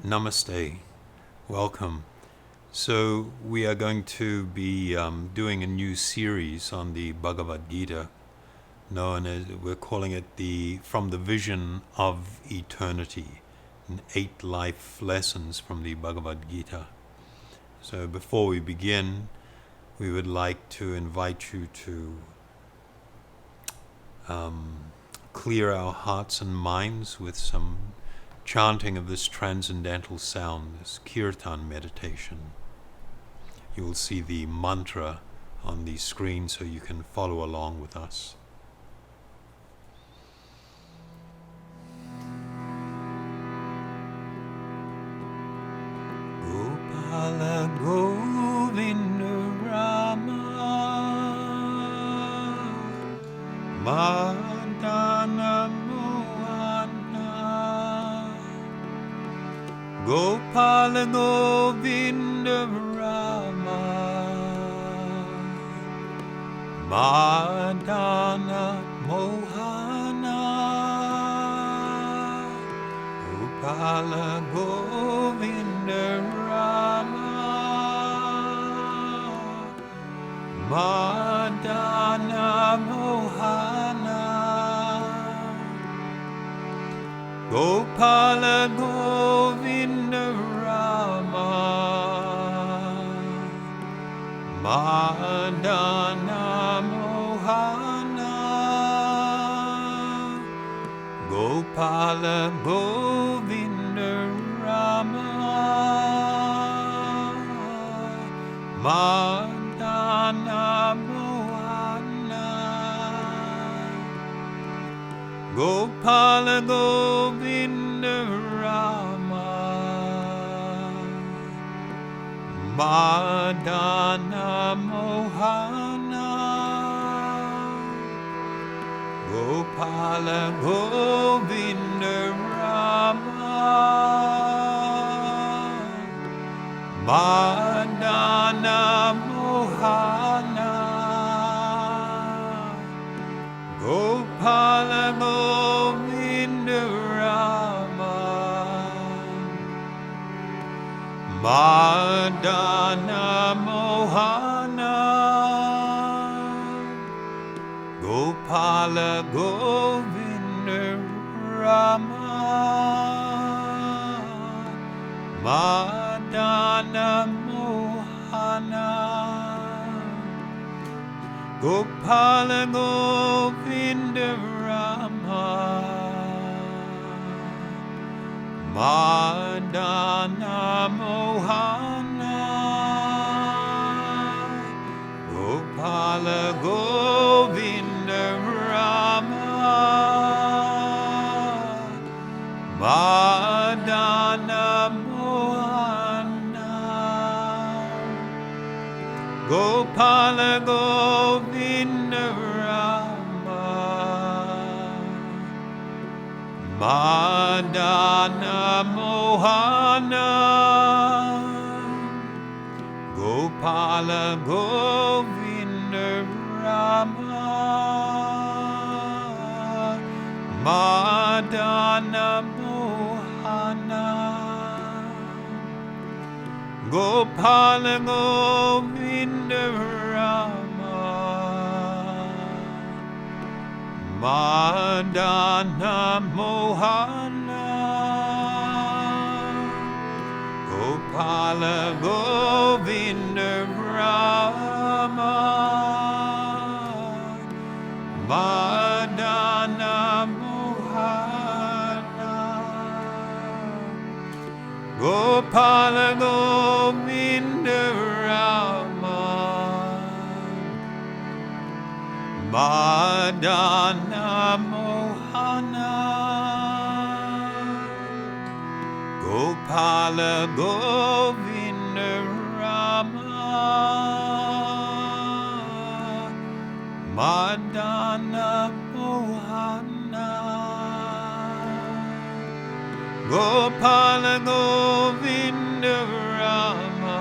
Namaste. Welcome. So we are going to be doing a new series on the Bhagavad Gita, known as, we're calling it From the Vision of Eternity, 8 life lessons from the Bhagavad Gita. So before we begin, we would like to invite you to clear our hearts and minds with some chanting of this transcendental sound, this kirtan meditation. You will see the mantra on the screen so you can follow along with us. Gopala Govinda Rama Madana Gopala Govinda Rama Madana Mohana Gopala Govinda Rama Madana Mohana Gopala Govinda Rama Madana Mohana Gopala Govinda Rama Madana Mohana Gopala Govinda Rama Madana Mohana Gopala Govinda Rama Madana Mohana Gopala Govinda Rama Madana Mohana Gopala Govinda Rama Madana Mohana Gopala Govinda Rama Madana Mohana Gopala Govinda Rama Madana Mohana Gopala Govinda Rama Madana Mohana Gopala Govinda Rama Madana Mohana Gopala Govinda Rama Madana Mohana Gopala Govinda Rama Madana Mohana Gopala Govinda Rama Madana Mohana Gopala Govinda Rama Madana Mohana Gopala Govinda Rama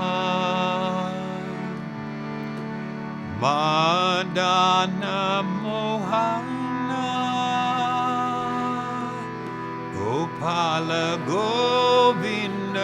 Madana Mohana Gopala Govinda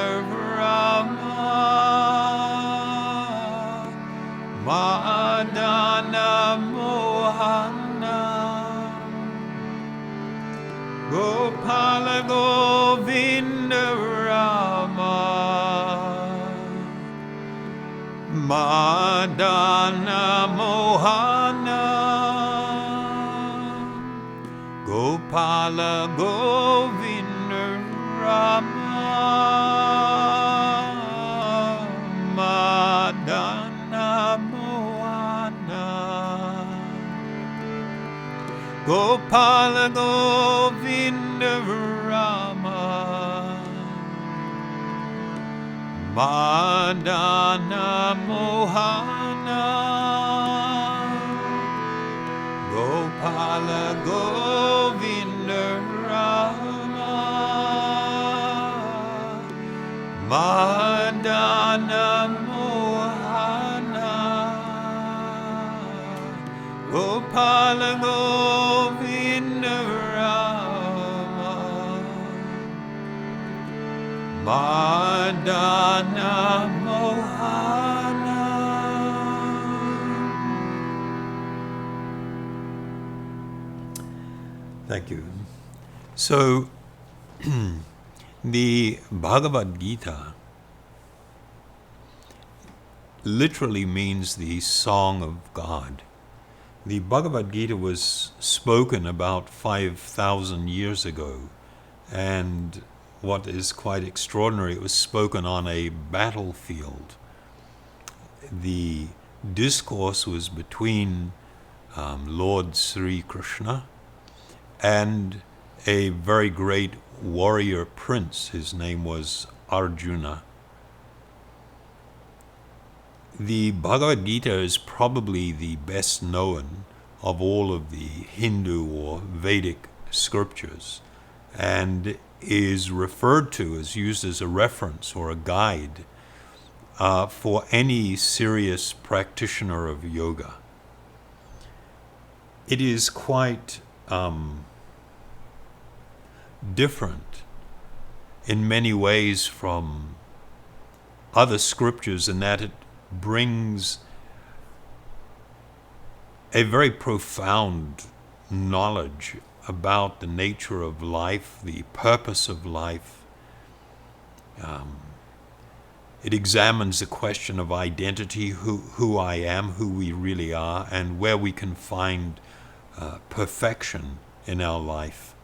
Madana Mohana Gopala Govinda Rama Madana Mohana Gopala Govinda Rama Madana Mohana Gopala Govinda Rama Madana Mohana Gopala Govinda Rama Madana Mohana. Thank you. So, the Bhagavad Gita literally means the Song of God. The Bhagavad Gita was spoken about 5,000 years ago, and what is quite extraordinary, it was spoken on a battlefield. The discourse was between Lord Sri Krishna and a very great warrior prince. His name was Arjuna. The Bhagavad Gita is probably the best known of all of the Hindu or Vedic scriptures, and is referred to, is used as a reference or a guide for any serious practitioner of yoga. It is quite different in many ways from other scriptures in that it brings a very profound knowledge about the nature of life, the purpose of life. It examines the question of identity, who I am, who we really are, and where we can find perfection in our life.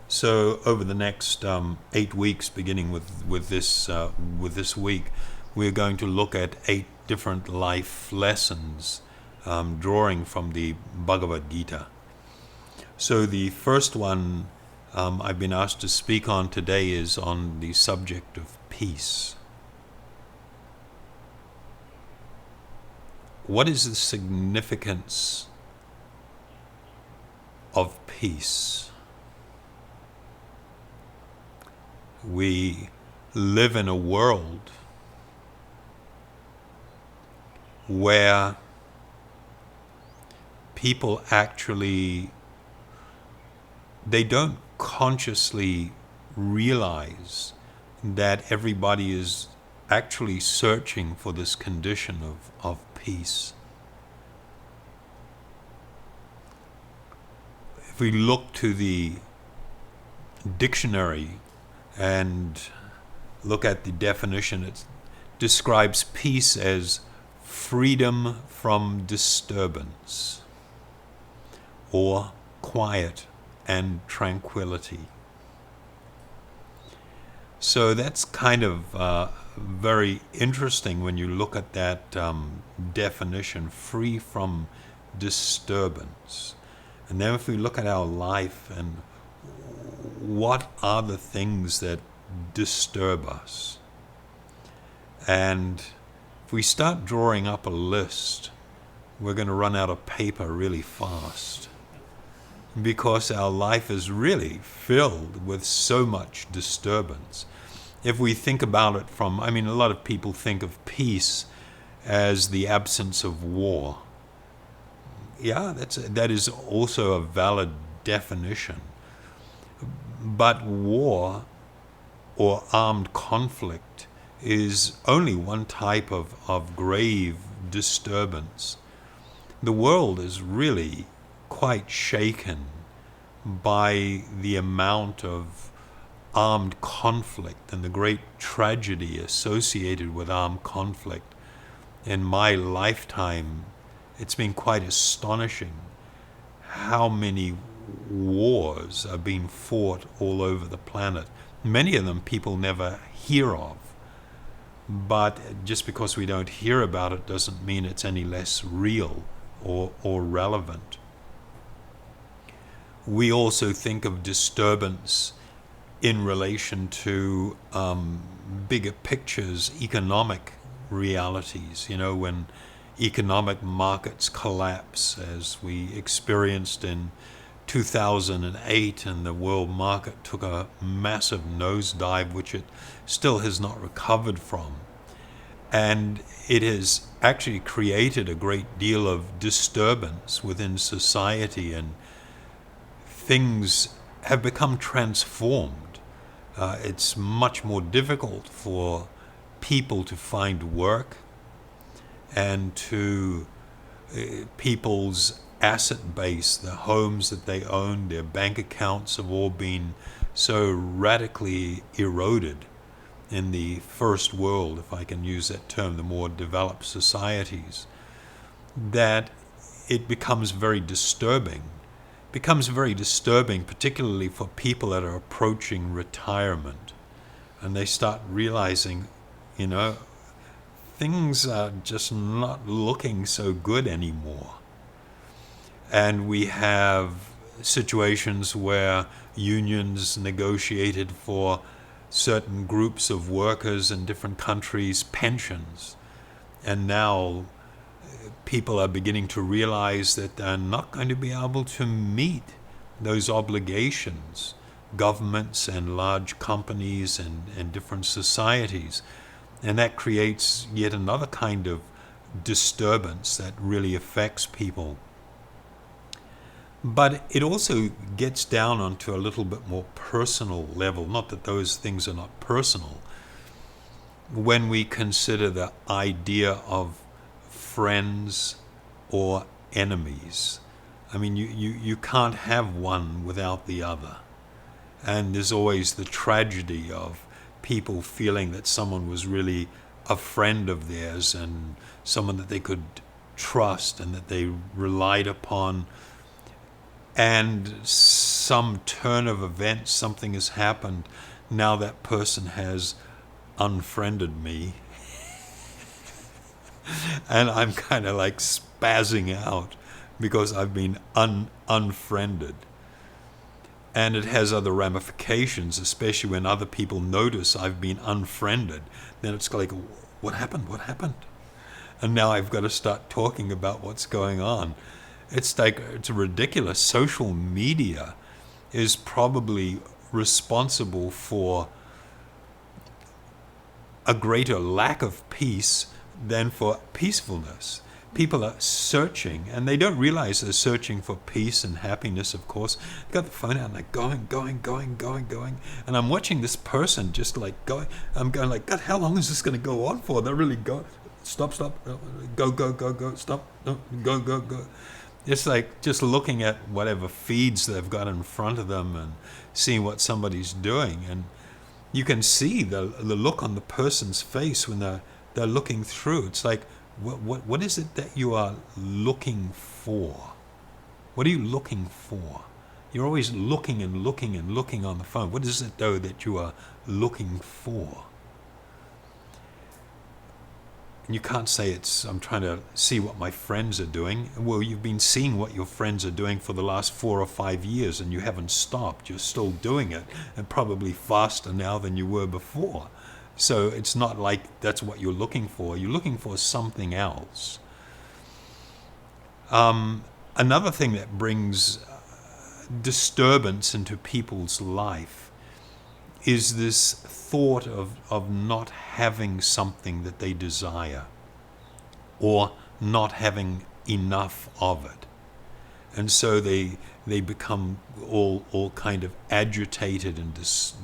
So over the next 8 weeks, beginning with this week, we're going to look at 8 different life lessons drawing from the Bhagavad Gita. So the first one I've been asked to speak on today is on the subject of peace. What is the significance of peace? We live in a world where people actually, they don't consciously realize that everybody is actually searching for this condition of peace. If we look to the dictionary and look at the definition, it describes peace as freedom from disturbance, or quiet and tranquility. So that's kind of very interesting when you look at that definition, free from disturbance. And then if we look at our life and what are the things that disturb us, and if we start drawing up a list, we're going to run out of paper really fast, because our life is really filled with so much disturbance. If we think about it from, a lot of people think of peace as the absence of war. Yeah, that is also a valid definition. But war or armed conflict is only one type of grave disturbance. The world is really quite shaken by the amount of armed conflict and the great tragedy associated with armed conflict. in my lifetime, it's been quite astonishing how many wars are being fought all over the planet. Many of them people never hear of. But just because we don't hear about it doesn't mean it's any less real or relevant. We also think of disturbance in relation to bigger pictures, economic realities. When economic markets collapse, as we experienced in 2008, and the world market took a massive nosedive, which it still has not recovered from. And it has actually created a great deal of disturbance within society, and things have become transformed. It's much more difficult for people to find work, and to people's asset base, the homes that they own, their bank accounts have all been so radically eroded in the first world, if I can use that term, the more developed societies, that it becomes very disturbing. It becomes very disturbing, particularly for people that are approaching retirement, and they start realizing, things are just not looking so good anymore. And we have situations where unions negotiated for certain groups of workers in different countries pensions. And now people are beginning to realize that they're not going to be able to meet those obligations, governments and large companies and different societies. And that creates yet another kind of disturbance that really affects people. But it also gets down onto a little bit more personal level. Not that those things are not personal. When we consider the idea of friends or enemies, I mean, you can't have one without the other. And there's always the tragedy of people feeling that someone was really a friend of theirs and someone that they could trust and that they relied upon, and some turn of events, something has happened, now that person has unfriended me and I'm kind of like spazzing out because I've been unfriended. And it has other ramifications, especially when other people notice I've been unfriended. Then it's like, what happened? And now I've got to start talking about what's going on. It's ridiculous. Social media is probably responsible for a greater lack of peace than for peacefulness. People are searching, and they don't realize they're searching for peace and happiness, of course. They've got the phone out and they're going. And I'm watching this person just like going. I'm going like, God, how long is this going to go on for? They're really going. Stop, go, stop, go. It's like just looking at whatever feeds they've got in front of them and seeing what somebody's doing. And you can see the look on the person's face when they're looking through. It's like, what is it that you are looking for? What are you looking for? You're always looking on the phone. What is it, though, that you are looking for? And you can't say I'm trying to see what my friends are doing. Well, you've been seeing what your friends are doing for the last 4 or 5 years, and you haven't stopped. You're still doing it, and probably faster now than you were before. So it's not like that's what you're looking for. You're looking for something else. Another thing that brings disturbance into people's life is this thought of not having something that they desire, or not having enough of it. And so they become all kind of agitated and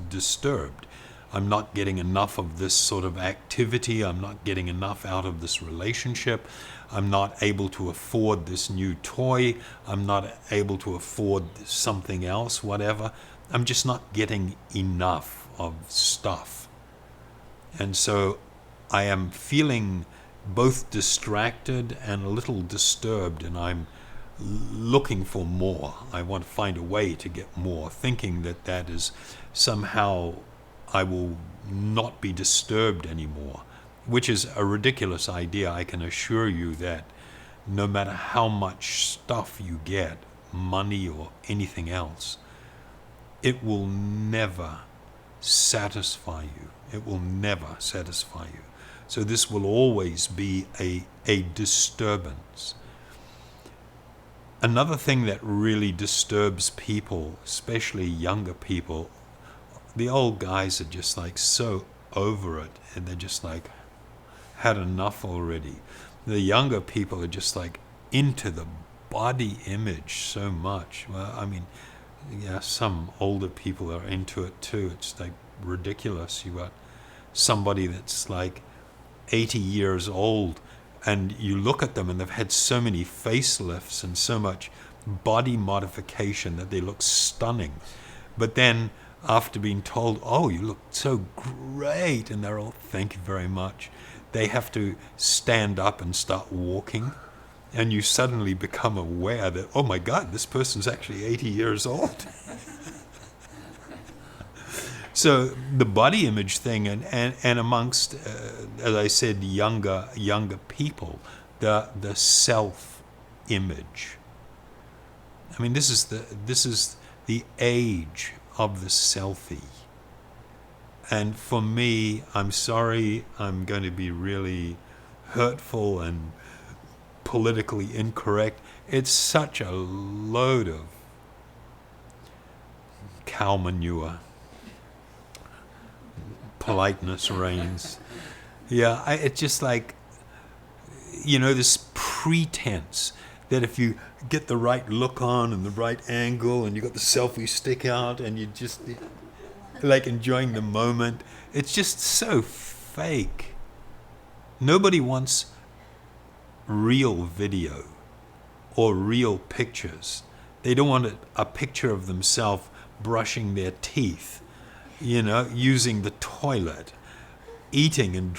disturbed. I'm not getting enough of this sort of activity. I'm not getting enough out of this relationship. I'm not able to afford this new toy. I'm not able to afford something else, whatever. I'm just not getting enough of stuff. And so I am feeling both distracted and a little disturbed, and I'm looking for more. I want to find a way to get more, thinking that that is somehow I will not be disturbed anymore, which is a ridiculous idea. I can assure you that no matter how much stuff you get, money or anything else, it will never satisfy you. It will never satisfy you. So this will always be a disturbance. Another thing that really disturbs people, especially younger people, the old guys are just like so over it, and they're just like had enough already. The younger people are just like into the body image so much. Well, I mean, yeah, some older people are into it too. It's like ridiculous. You got somebody that's like 80 years old, and you look at them and they've had so many facelifts and so much body modification that they look stunning. But then after being told, oh, you look so great, and they're all, thank you very much, they have to stand up and start walking, and you suddenly become aware that, oh my God, this person's actually 80 years old. So the body image thing, and amongst, as I said, younger people, the self-image. I mean, this is the age of the selfie. And for me, I'm sorry, I'm going to be really hurtful and politically incorrect. It's such a load of cow manure. Politeness reigns. Yeah, it's just like, this pretense that if you get the right look on and the right angle and you got the selfie stick out and you just like enjoying the moment, it's just so fake. Nobody wants real video or real pictures. They don't want a picture of themselves brushing their teeth, using the toilet, eating and,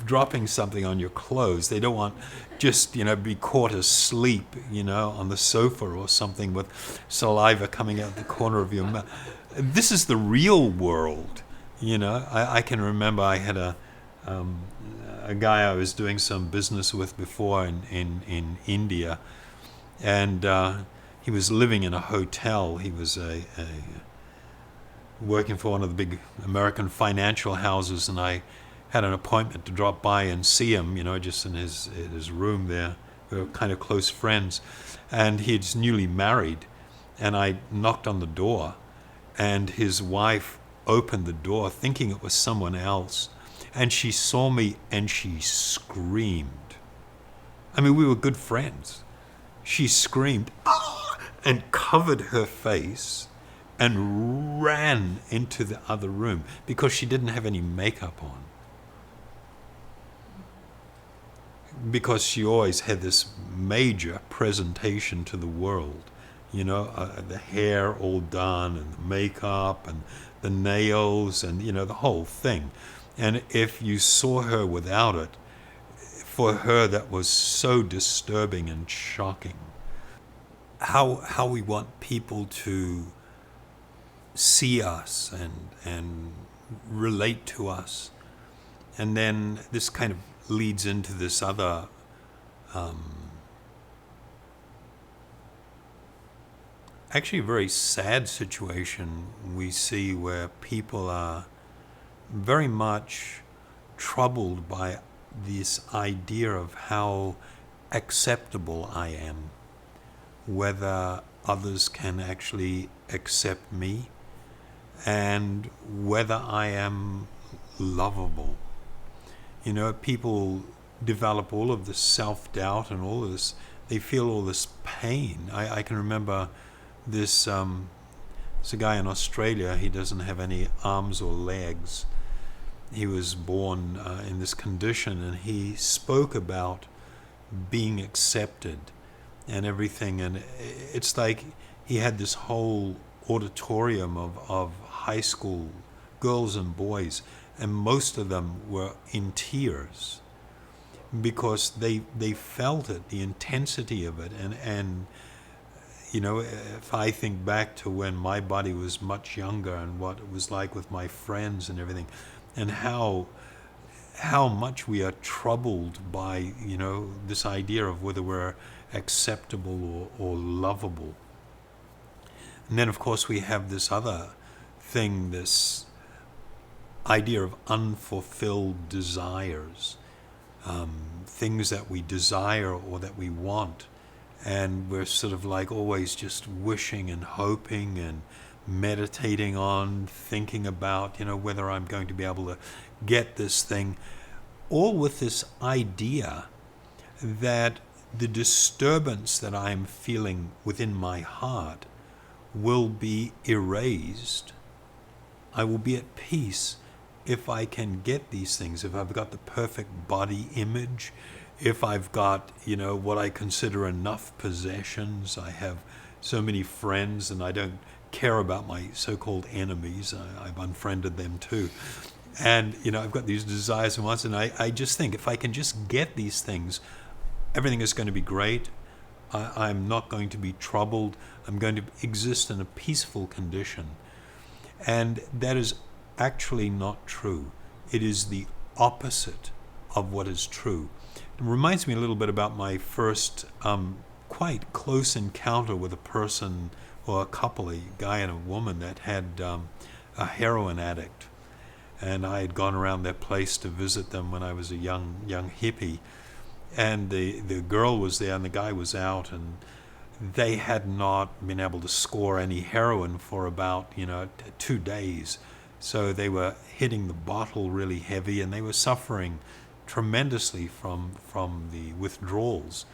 dropping something on your clothes. They don't want just, be caught asleep, on the sofa or something with saliva coming out the corner of your mouth. This is the real world, I can remember I had a guy I was doing some business with before in India, and he was living in a hotel. He was working for one of the big American financial houses, and I had an appointment to drop by and see him, just in his room there. We were kind of close friends, and he's newly married, and I knocked on the door, and his wife opened the door thinking it was someone else, and she saw me and she screamed. I mean, we were good friends. She screamed, "Ah!" and covered her face and ran into the other room because she didn't have any makeup on. Because she always had this major presentation to the world, the hair all done and the makeup and the nails and, the whole thing. And if you saw her without it, for her that was so disturbing and shocking. How we want people to see us and relate to us. And then this kind of leads into this other actually a very sad situation we see where people are very much troubled by this idea of how acceptable I am, whether others can actually accept me, and whether I am lovable. People develop all of this self-doubt and all of this, they feel all this pain. I can remember this, there's a guy in Australia, he doesn't have any arms or legs. He was born in this condition, and he spoke about being accepted and everything, and it's like he had this whole auditorium of high school girls and boys, and most of them were in tears because they felt it, the intensity of it. And you know, if I think back to when my body was much younger and what it was like with my friends and everything, and how much we are troubled by, you know, this idea of whether we're acceptable or lovable. And then, of course, we have this other thing, this idea of unfulfilled desires, things that we desire or that we want. And we're sort of like always just wishing and hoping and meditating on, thinking about, you know, whether I'm going to be able to get this thing, all with this idea that the disturbance that I'm feeling within my heart will be erased. I will be at peace if I can get these things, if I've got the perfect body image, if I've got, you know, what I consider enough possessions. I have so many friends and I don't care about my so-called enemies. I've unfriended them too. And, you know, I've got these desires and wants, and I just think if I can just get these things, everything is going to be great. I'm not going to be troubled. I'm going to exist in a peaceful condition. And that is actually not true. It is the opposite of what is true. It reminds me a little bit about my first quite close encounter with a person or a couple, a guy and a woman that had a heroin addict. And I had gone around their place to visit them when I was a young hippie. And the girl was there and the guy was out, and they had not been able to score any heroin for about, 2 days. So they were hitting the bottle really heavy, and they were suffering tremendously from the withdrawals.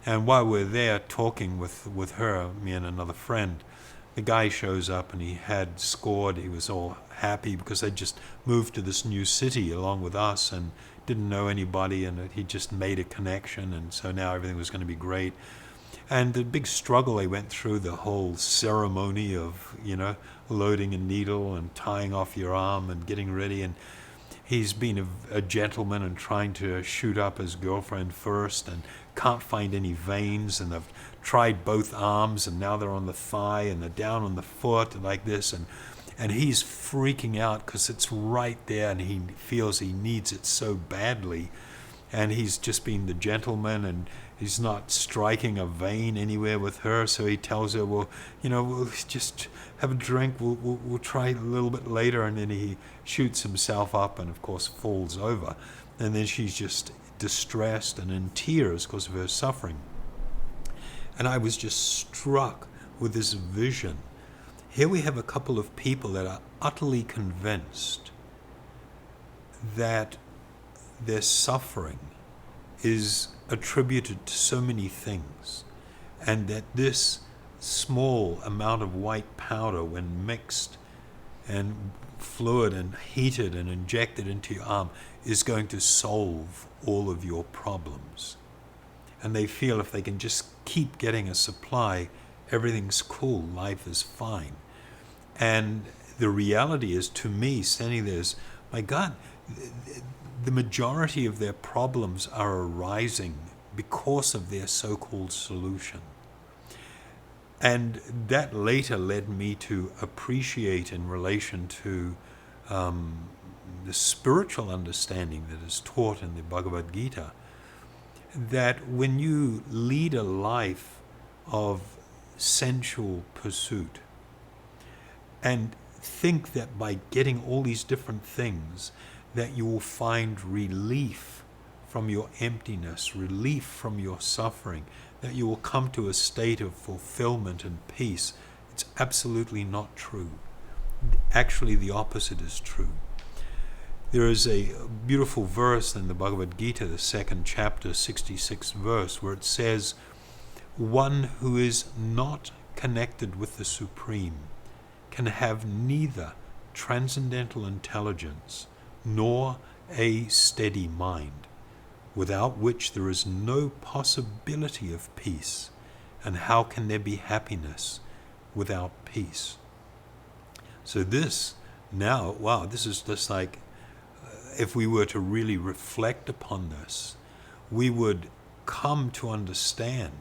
And while we're there talking with her, me and another friend, the guy shows up and he had scored. He was all happy because they just moved to this new city along with us and didn't know anybody, and he just made a connection, and so now everything was going to be great. And the big struggle they went through, the whole ceremony of, loading a needle and tying off your arm and getting ready, and he's been a gentleman and trying to shoot up his girlfriend first and can't find any veins, and they've tried both arms and now they're on the thigh and they're down on the foot like this, and he's freaking out because it's right there and he feels he needs it so badly, and he's just being the gentleman and he's not striking a vein anywhere with her. So he tells her, well, we'll just have a drink, we'll try a little bit later, and then he shoots himself up and of course falls over, and then she's just distressed and in tears because of her suffering. And I was just struck with this vision. Here we have a couple of people that are utterly convinced that their suffering is attributed to so many things, and that this small amount of white powder, when mixed and fluid and heated and injected into your arm, is going to solve all of your problems. And they feel if they can just keep getting a supply, everything's cool, life is fine. And the reality is, to me, standing there is, my God, the majority of their problems are arising because of their so-called solution. And that later led me to appreciate, in relation to the spiritual understanding that is taught in the Bhagavad Gita, that when you lead a life of sensual pursuit and think that by getting all these different things that you will find relief from your emptiness, relief from your suffering, that you will come to a state of fulfillment and peace, it's absolutely not true. Actually, the opposite is true. There is a beautiful verse in the Bhagavad Gita, the 2nd chapter, 66th verse, where it says, "One who is not connected with the Supreme can have neither transcendental intelligence nor a steady mind, without which there is no possibility of peace. And how can there be happiness without peace?" So this now, wow, this is just like, if we were to really reflect upon this, we would come to understand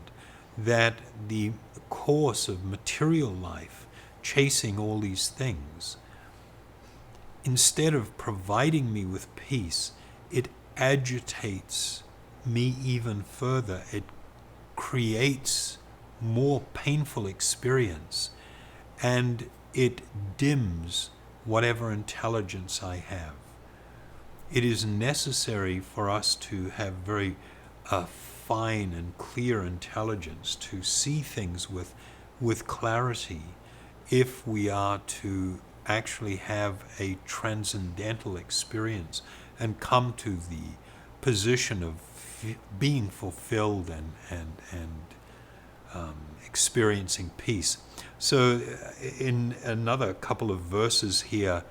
that the course of material life, chasing all these things, instead of providing me with peace, it agitates me even further. It creates more painful experience, and it dims whatever intelligence I have. It is necessary for us to have very fine and clear intelligence to see things with clarity if we are to actually have a transcendental experience and come to the position of being fulfilled and experiencing peace. So in another couple of verses here,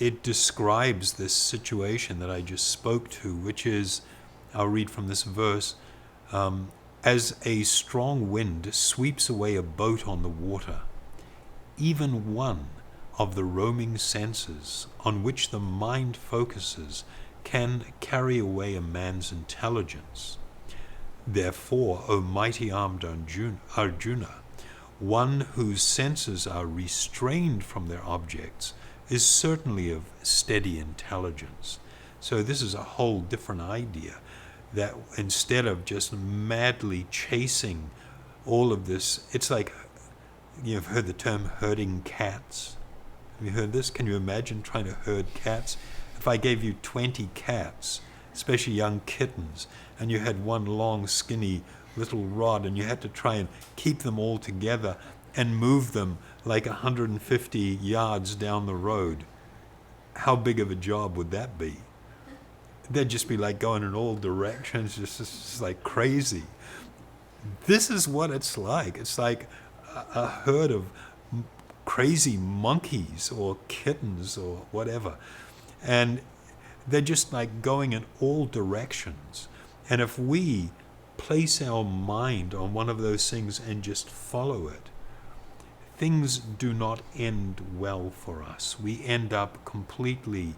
it describes this situation that I just spoke to, which is, I'll read from this verse, as a strong wind sweeps away a boat on the water, even one of the roaming senses on which the mind focuses can carry away a man's intelligence. Therefore, O mighty-armed Arjuna, one whose senses are restrained from their objects is certainly of steady intelligence. So this is a whole different idea, that instead of just madly chasing all of this, it's like, you've heard the term herding cats. Have you heard this? Can you imagine trying to herd cats? If I gave you 20 cats, especially young kittens, and you had one long, skinny little rod, and you had to try and keep them all together and move them like 150 yards down the road, how big of a job would that be? They'd just be like going in all directions, just like crazy. This is what it's like. It's like a herd of crazy monkeys or kittens or whatever. And they're just like going in all directions. And if we place our mind on one of those things and just follow it, things do not end well for us. We end up completely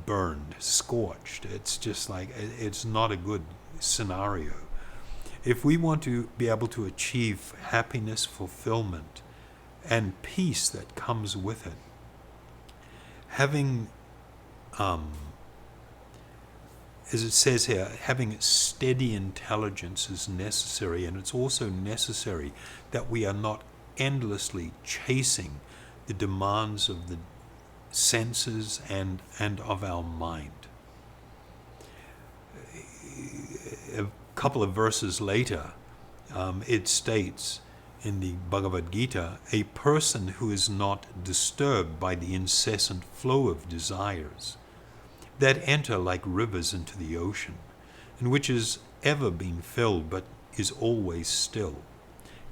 burned, scorched. It's just like, it's not a good scenario. If we want to be able to achieve happiness, fulfillment, and peace that comes with it, having, as it says here, having steady intelligence is necessary, and it's also necessary that we are not endlessly chasing the demands of the senses and of our mind. A couple of verses later, it states in the Bhagavad Gita, a person who is not disturbed by the incessant flow of desires that enter like rivers into the ocean, and which is ever being filled but is always still,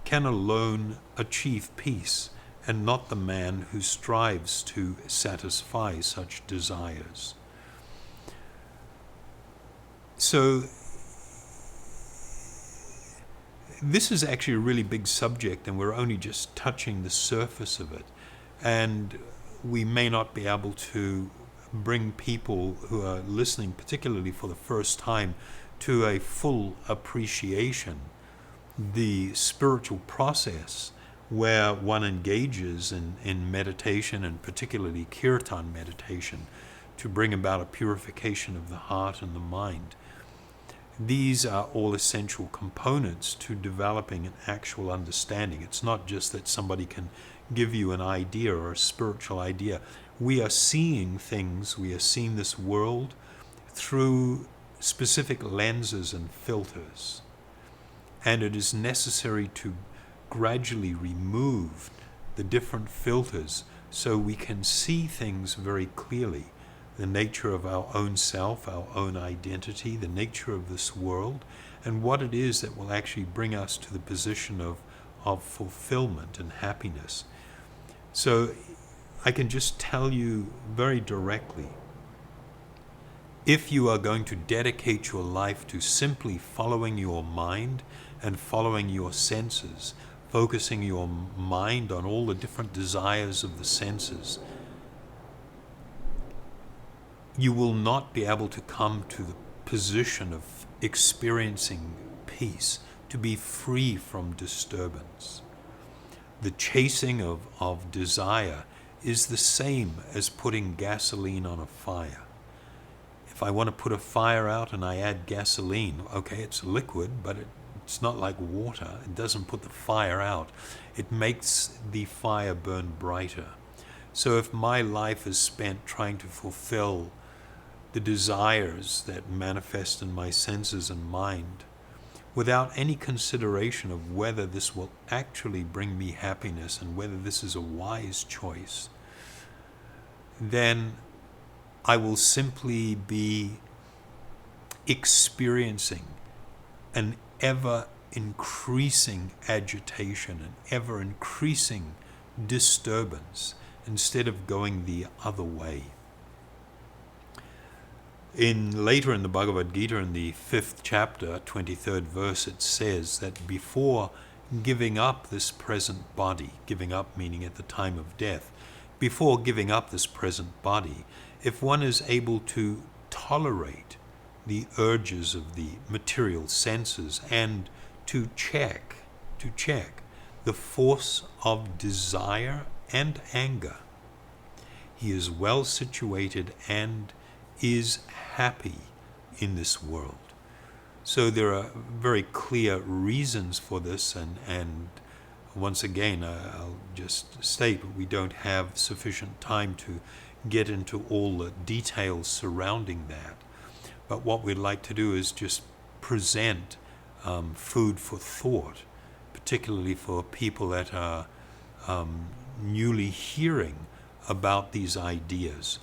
can alone achieve peace, and not the man who strives to satisfy such desires. So this is actually a really big subject, and we're only just touching the surface of it. And we may not be able to bring people who are listening, particularly for the first time, to a full appreciation, the spiritual process where one engages in meditation, and particularly kirtan meditation, to bring about a purification of the heart and the mind. These are all essential components to developing an actual understanding. It's not just that somebody can give you an idea or a spiritual idea. We are seeing things, we are seeing this world through specific lenses and filters. And it is necessary to gradually remove the different filters so we can see things very clearly. The nature of our own self, our own identity, the nature of this world, and what it is that will actually bring us to the position of fulfillment and happiness. So I can just tell you very directly, if you are going to dedicate your life to simply following your mind and following your senses, focusing your mind on all the different desires of the senses, you will not be able to come to the position of experiencing peace, to be free from disturbance. The chasing of desire is the same as putting gasoline on a fire. If I want to put a fire out and I add gasoline, okay, it's liquid, but it's not like water. It doesn't put the fire out. It makes the fire burn brighter. So if my life is spent trying to fulfill the desires that manifest in my senses and mind, without any consideration of whether this will actually bring me happiness and whether this is a wise choice, then I will simply be experiencing an ever-increasing agitation, an ever-increasing disturbance, instead of going the other way. Later in the Bhagavad Gita, in the 5th chapter, 23rd verse, it says that before giving up this present body, giving up meaning at the time of death, before giving up this present body, if one is able to tolerate the urges of the material senses and to check the force of desire and anger, he is well situated and is happy in this world. So there are very clear reasons for this, and once again, I'll just state we don't have sufficient time to get into all the details surrounding that. But what we'd like to do is just present food for thought, particularly for people that are newly hearing about these ideas.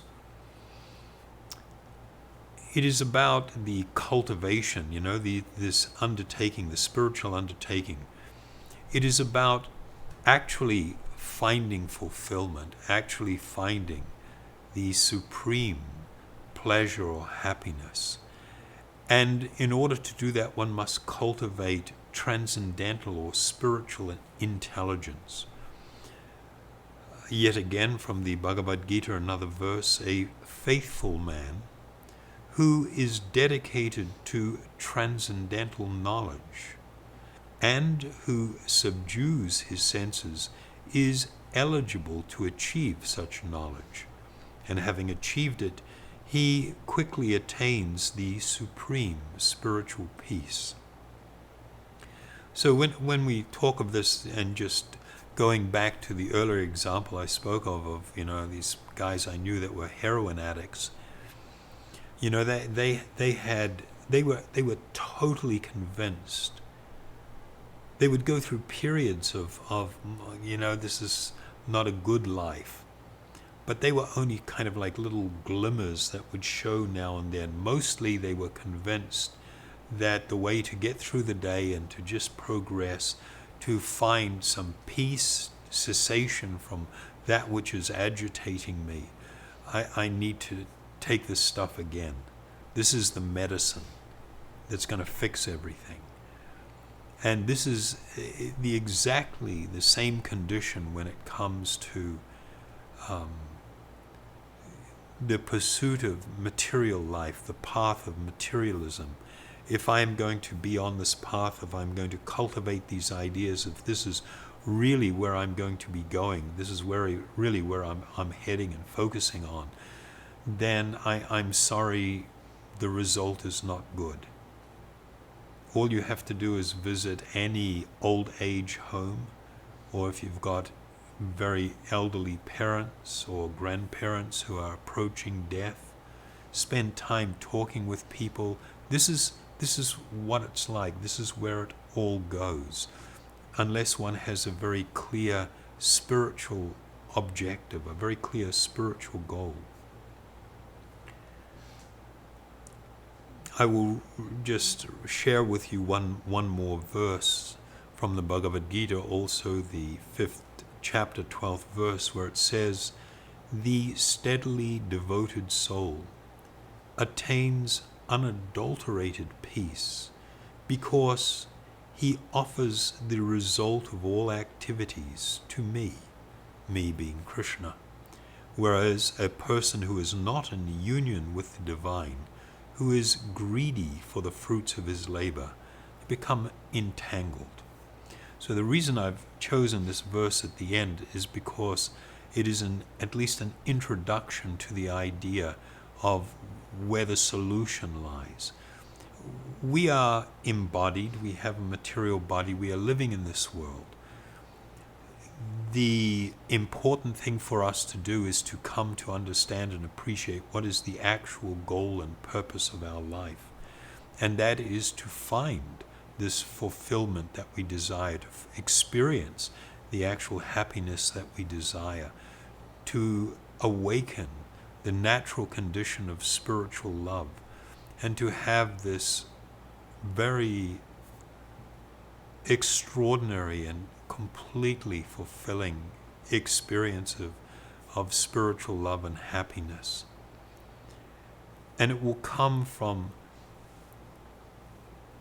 It is about the cultivation, this undertaking, the spiritual undertaking. It is about actually finding fulfillment, actually finding the supreme pleasure or happiness. And in order to do that, one must cultivate transcendental or spiritual intelligence. Yet again, from the Bhagavad Gita, another verse, a faithful man who is dedicated to transcendental knowledge and who subdues his senses is eligible to achieve such knowledge. And having achieved it, he quickly attains the supreme spiritual peace. So when we talk of this, and just going back to the earlier example I spoke of these guys I knew that were heroin addicts, they were totally convinced. They would go through periods of this is not a good life, but they were only kind of like little glimmers that would show now and then. Mostly they were convinced that the way to get through the day and to just progress, to find some peace, cessation from that which is agitating me, I need to take this stuff again. This is the medicine that's going to fix everything. And this is exactly the same condition when it comes to the pursuit of material life, the path of materialism. If I am going to be on this path, if I'm going to cultivate these ideas, if this is really where I'm going to be going, this is really where I'm heading and focusing on, then I'm sorry, the result is not good. All you have to do is visit any old age home, or if you've got very elderly parents or grandparents who are approaching death, spend time talking with people. This is what it's like. This is where it all goes. Unless one has a very clear spiritual objective, a very clear spiritual goal. I will just share with you one more verse from the Bhagavad Gita, also the 5th chapter, 12th verse, where it says, "The steadily devoted soul attains unadulterated peace because he offers the result of all activities to me being Krishna. Whereas a person who is not in union with the divine who is greedy for the fruits of his labor, become entangled. So the reason I've chosen this verse at the end is because it is at least an introduction to the idea of where the solution lies. We are embodied, we have a material body, we are living in this world. The important thing for us to do is to come to understand and appreciate what is the actual goal and purpose of our life. And that is to find this fulfillment that we desire, to experience the actual happiness that we desire, to awaken the natural condition of spiritual love, and to have this very extraordinary and completely fulfilling experience of spiritual love and happiness. And it will come from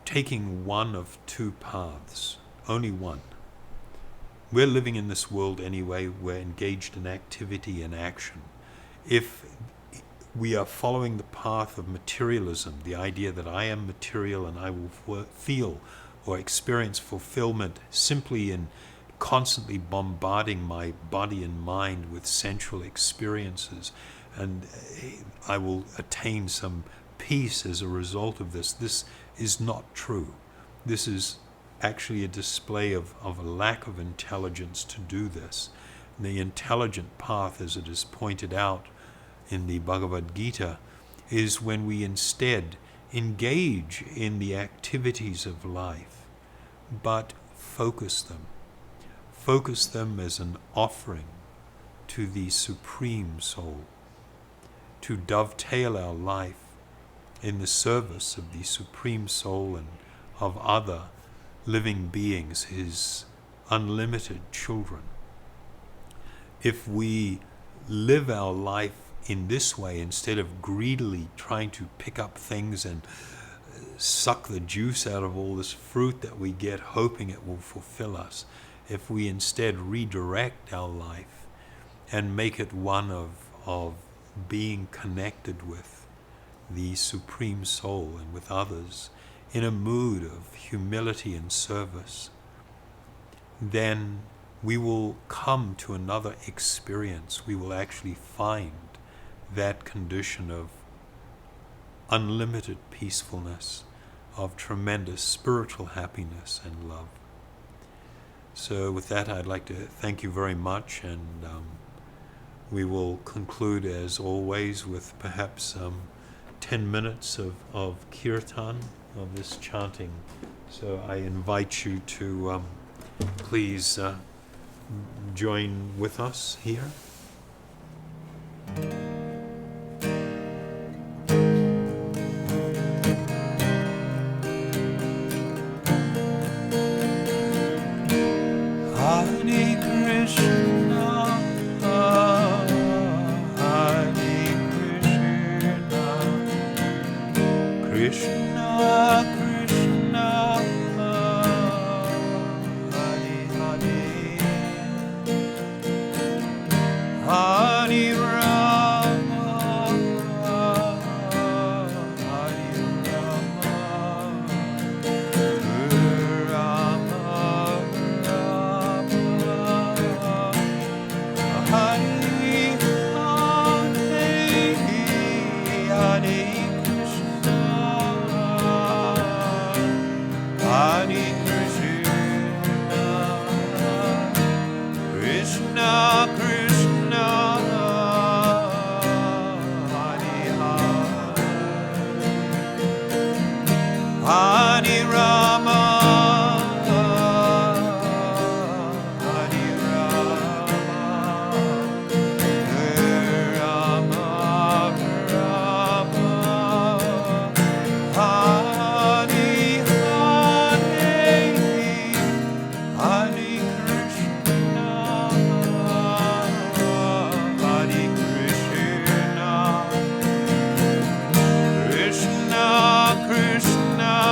taking one of two paths, only one. We're living in this world anyway, we're engaged in activity and action. If we are following the path of materialism, the idea that I am material and I will feel or experience fulfillment simply in constantly bombarding my body and mind with sensual experiences, and I will attain some peace as a result of this. This is not true. This is actually a display of a lack of intelligence to do this. The intelligent path, as it is pointed out in the Bhagavad Gita, is when we instead engage in the activities of life, but focus them. Focus them as an offering to the Supreme Soul, to dovetail our life in the service of the Supreme Soul and of other living beings, His unlimited children. If we live our life in this way, instead of greedily trying to pick up things and suck the juice out of all this fruit that we get, hoping it will fulfill us, if we instead redirect our life and make it one of being connected with the Supreme Soul and with others in a mood of humility and service, then we will come to another experience. We will actually find that condition of unlimited peacefulness, of tremendous spiritual happiness and love. So with that, I'd like to thank you very much, and we will conclude as always with perhaps 10 minutes of kirtan, of this chanting. So I invite you to please join with us here. Hare Krishna, Hare Krishna, Krishna Krishna, Hare Hare, Hare Rama, Hare Rama, Rama Krishna,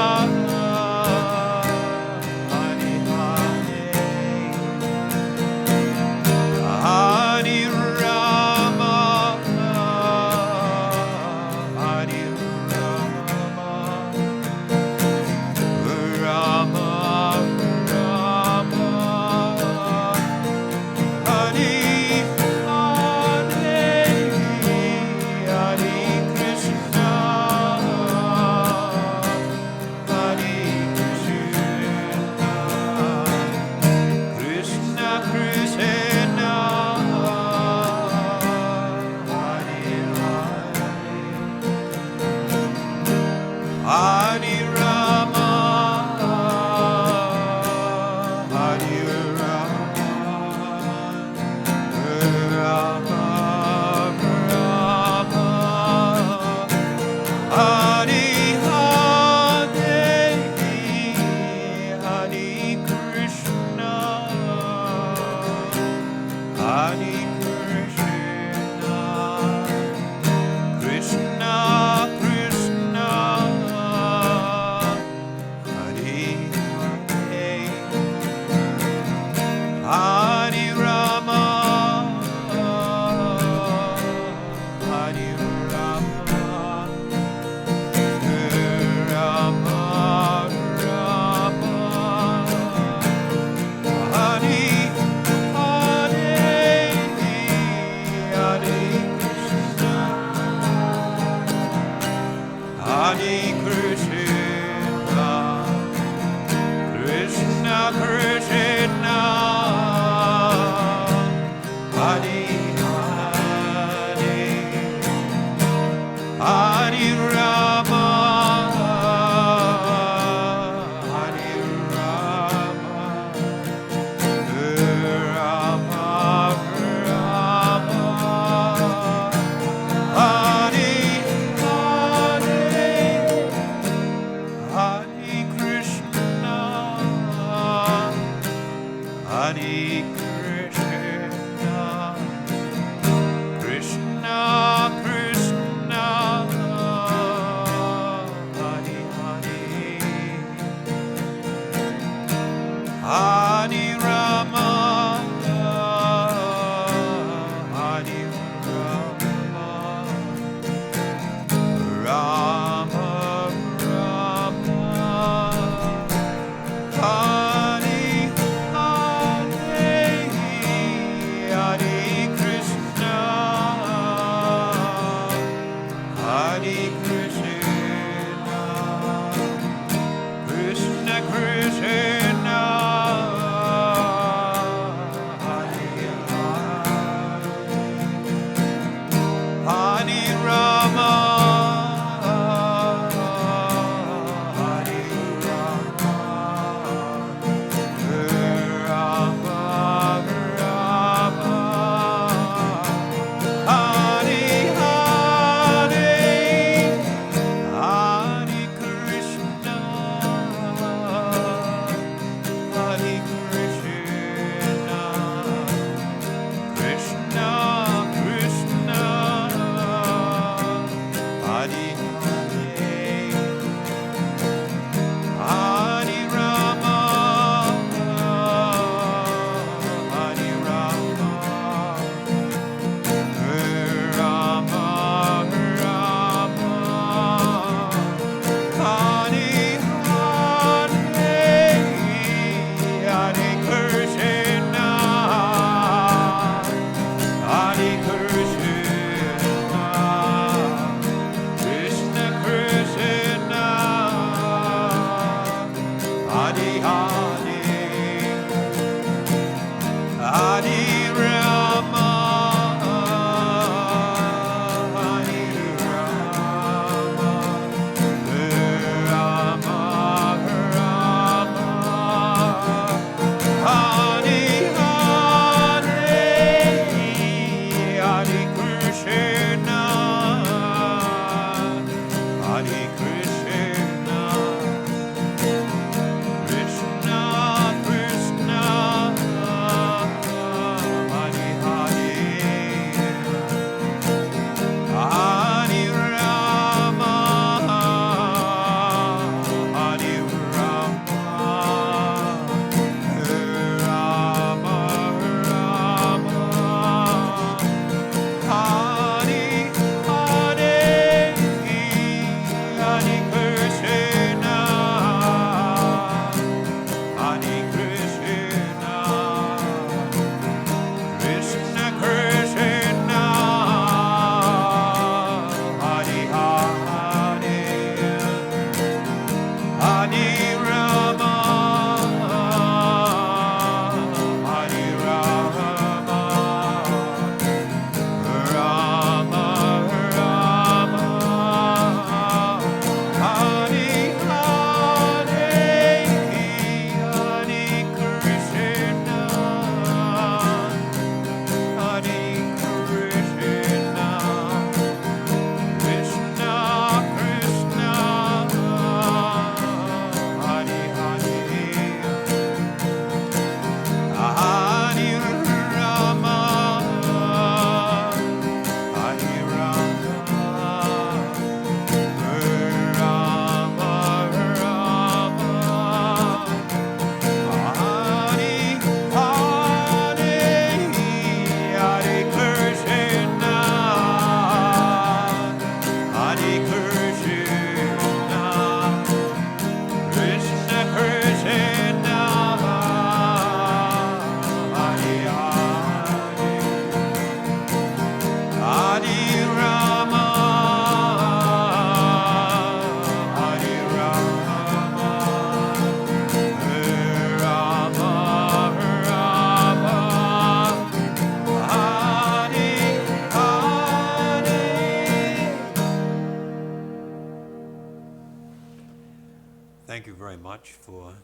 thank you very much for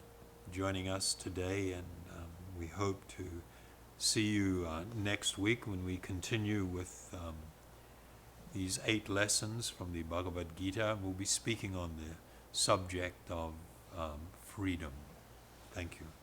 joining us today, and we hope to see you next week when we continue with these 8 lessons from the Bhagavad Gita. We'll be speaking on the subject of freedom. Thank you.